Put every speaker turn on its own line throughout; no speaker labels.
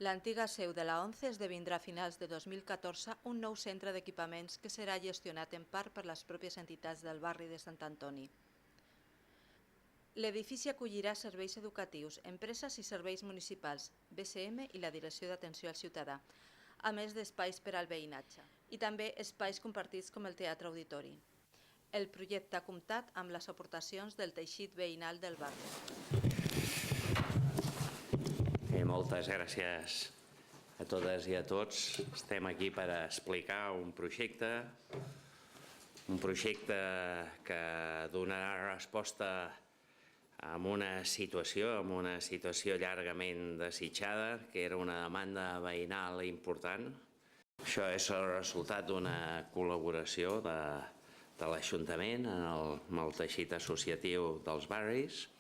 L'antiga seu de la ONCE esdevindrà a finals de 2014 un nou centre d'equipaments que serà gestionat en part per les pròpies entitats del barri de Sant Antoni. L'edifici acollirà serveis educatius, empreses i serveis municipals, BCM i la Direcció d'Atenció al Ciutadà, a més d'espais per al veïnatge, i també espais compartits com el Teatre Auditori. El projecte ha comptat amb les aportacions del teixit veïnal del barri.
Moltes gràcies a totes i a tots. Estem aquí per explicar un projecte que donarà resposta a una situació llargament desitjada, que era una demanda veïnal important. Això és el resultat d'una col·laboració de l'Ajuntament amb el teixit associatiu dels barris,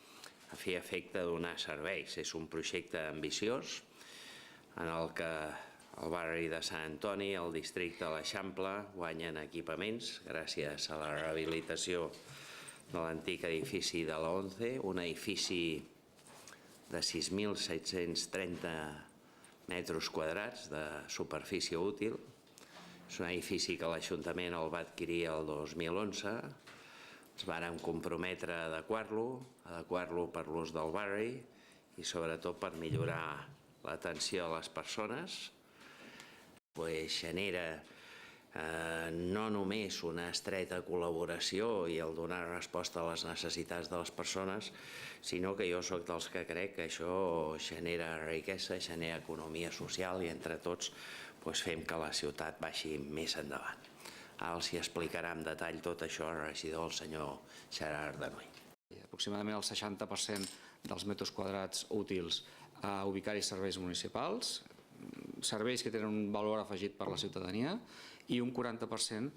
a fi i efecte de donar serveis. És un projecte ambiciós en el que el barri de Sant Antoni, el districte de l'Eixample, guanyen equipaments gràcies a la rehabilitació de l'antic edifici de la ONCE, un edifici de 6.730 metres quadrats de superfície útil. És un edifici que l'Ajuntament el va adquirir el 2011, ens vàrem comprometre a adequar-lo per l'ús del barri i sobretot per millorar l'atenció a les persones. Genera no només una estreta col·laboració i el donar resposta a les necessitats de les persones, sinó que jo soc dels que crec que això genera riquesa, genera economia social i entre tots fem que la ciutat vagi més endavant. Ara els explicarà en detall tot això el regidor, el senyor Gerard Denoi.
Aproximadament el 60% dels metres quadrats útils a ubicar-hi serveis municipals, serveis que tenen un valor afegit per la ciutadania, i un 40%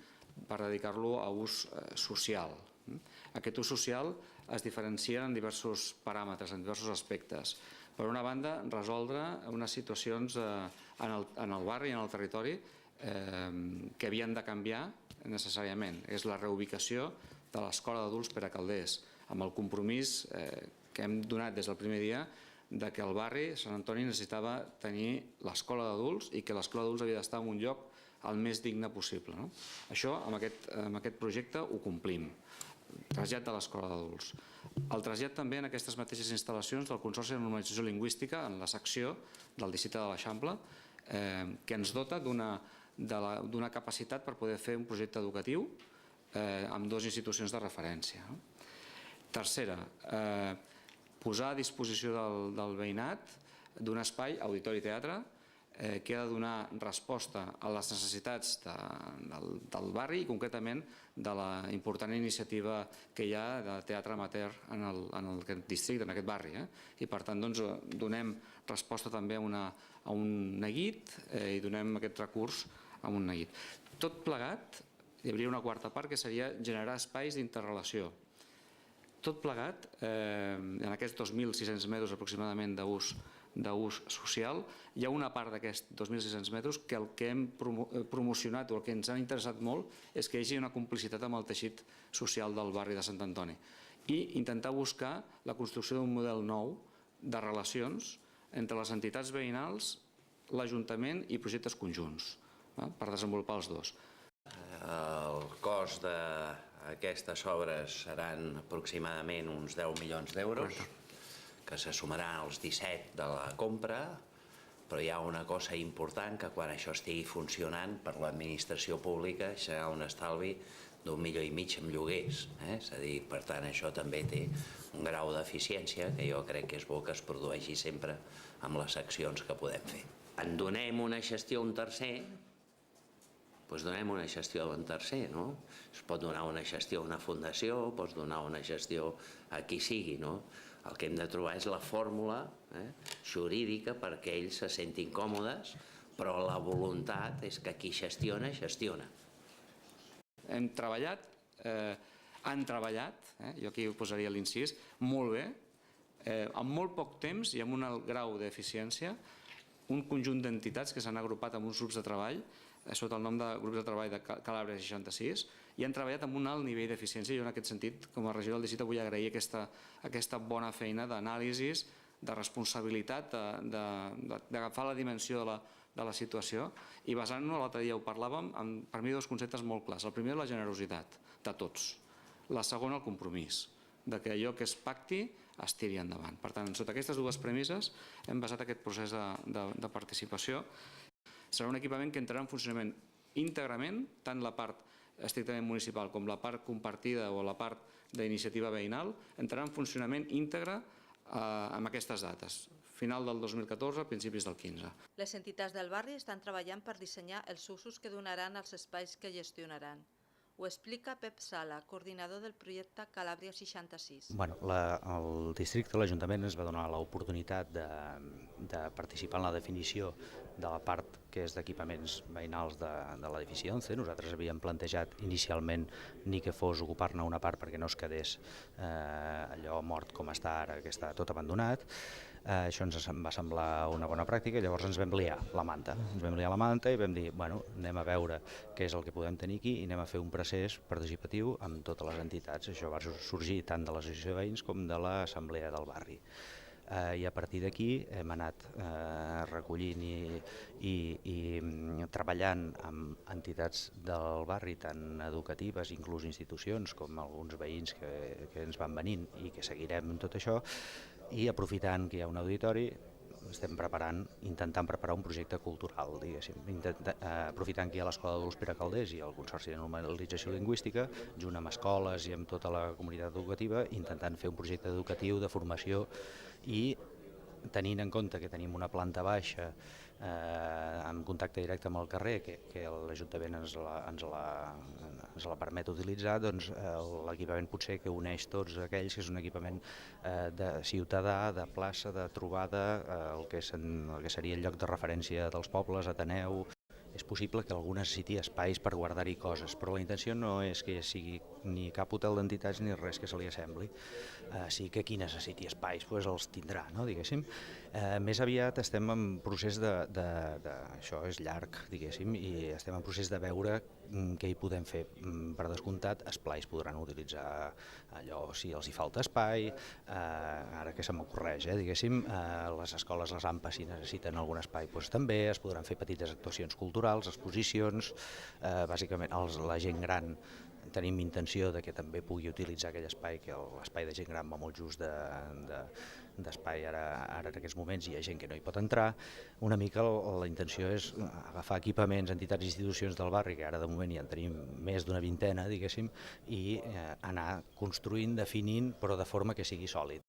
per dedicar-lo a ús social. Aquest ús social es diferencia en diversos paràmetres, en diversos aspectes. Per una banda, resoldre unes situacions en el barri, en el territori, que havien de canviar necessàriament. És la reubicació de l'escola d'adults Pere Calders, amb el compromís que hem donat des del primer dia que el barri Sant Antoni necessitava tenir l'escola d'adults i que l'escola d'adults havia d'estar en un lloc el més digne possible. Això, amb aquest projecte, ho complim. Trasllat de l'escola d'adults. El trasllat també en aquestes mateixes instal·lacions del Consorci de Normalització Lingüística en la secció del districte de l'Eixample, que ens dota d'una capacitat per poder fer un projecte educatiu amb dues institucions de referència. Tercera, posar a disposició del veïnat d'un espai, auditori-teatre, que ha de donar resposta a les necessitats del barri i concretament de la important iniciativa que hi ha de teatre amateur en aquest districte, en aquest barri. I per tant donem resposta també a un neguit i donem aquest recurs a un neguit. Tot plegat, hi hauria una quarta part que seria generar espais d'interrelació. Tot plegat, en aquests 2.600 metres aproximadament d'ús social, hi ha una part d'aquests 2.600 metres que el que hem promocionat o el que ens ha interessat molt és que hi hagi una complicitat amb el teixit social del barri de Sant Antoni i intentar buscar la construcció d'un model nou de relacions entre les entitats veïnals, l'Ajuntament i projectes conjunts per desenvolupar els dos.
El cost d'aquestes obres seran aproximadament uns 10 milions d'euros, que se sumaran als 17 de la compra, però hi ha una cosa important, que quan això estigui funcionant per l'administració pública serà un estalvi d'1,5 milions en lloguers. És a dir, per tant, això també té un grau d'eficiència que jo crec que és bo que es produeixi sempre amb les accions que podem fer. En donem una gestió a un tercer, doncs donem una gestió a un tercer, no? Es pot donar una gestió a una fundació, pots donar una gestió a qui sigui, no? El que hem de trobar és la fórmula jurídica perquè ells se sentin còmodes, però la voluntat és que qui gestiona, gestiona.
Hem treballat, han treballat, jo aquí posaria l'incís, molt bé, en molt poc temps i amb un alt grau d'eficiència, un conjunt d'entitats que s'han agrupat en uns grups de treball sota el nom de grups de treball de Calàbria 66 i han treballat amb un alt nivell d'eficiència i jo en aquest sentit com a regidor del districte vull agrair aquesta bona feina d'anàlisis, de responsabilitat, d'agafar la dimensió de la situació i basant-nos, l'altre dia ho parlàvem, per mi dos conceptes molt clars. El primer, la generositat de tots. La segona, el compromís, que allò que es pacti es tiri endavant. Per tant, sota aquestes dues premisses hem basat aquest procés de participació. Serà un equipament que entrarà en funcionament íntegrament, tant la part estrictament municipal com la part compartida o la part d'iniciativa veïnal, entrarà en funcionament íntegre amb aquestes dates, final del 2014, principis del 15.
Les entitats del barri estan treballant per dissenyar els usos que donaran als espais que gestionaran. Ho explica Pep Sala, coordinador del projecte Calàbria 66.
El districte, l'Ajuntament, es va donar l'oportunitat de participar en la definició de la part que és d'equipaments veïnals de l'edifici 11. Nosaltres havíem plantejat inicialment ni que fos ocupar-ne una part perquè no es quedés allò mort com està ara, que està tot abandonat. Això ens va semblar una bona pràctica, llavors ens vam liar la manta. I vam dir, anem a veure què és el que podem tenir aquí i anem a fer un procés participatiu amb totes les entitats. Això va sorgir tant de l'associació de veïns com de l'assemblea del barri. I a partir d'aquí hem anat recollint i treballant amb entitats del barri, tant educatives, inclús institucions, com alguns veïns que ens van venint i que seguirem tot això, i aprofitant que hi ha un auditori, estem intentant preparar un projecte cultural, diguéssim, aprofitant que hi ha l'Escola d'Adults Pere Calders i el Consorci de Normalització Lingüística, junt amb escoles i amb tota la comunitat educativa, intentant fer un projecte educatiu de formació i tenint en compte que tenim una planta baixa en contacte directe amb el carrer, que l'Ajuntament ens la permet utilitzar, doncs l'equipament potser que uneix tots aquells, que és un equipament de ciutadà, de plaça, de trobada, el que seria el lloc de referència dels pobles, Ateneu. És possible que algú necessiti espais per guardar-hi coses, però la intenció no és que sigui ni cap hotel d'entitats ni res que se li assembli. Sí que qui necessiti espais els tindrà, diguéssim. Més aviat estem en procés això és llarg, diguéssim, i estem en procés de veure què hi podem fer. Per descomptat, esplais podran utilitzar allò si els hi falta espai, ara que se m'ocorreix, diguéssim, les escoles, les AMPA, si necessiten algun espai, també es podran fer petites actuacions culturals, exposicions, bàsicament la gent gran tenim intenció de que també pugui utilitzar aquell espai, que l'espai de gent gran va molt just d'espai ara en aquests moments, hi ha gent que no hi pot entrar. Una mica la intenció és agafar equipaments, entitats i institucions del barri, que ara de moment ja en tenim més d'una vintena, diguéssim, i anar construint, definint, però de forma que sigui sòlid.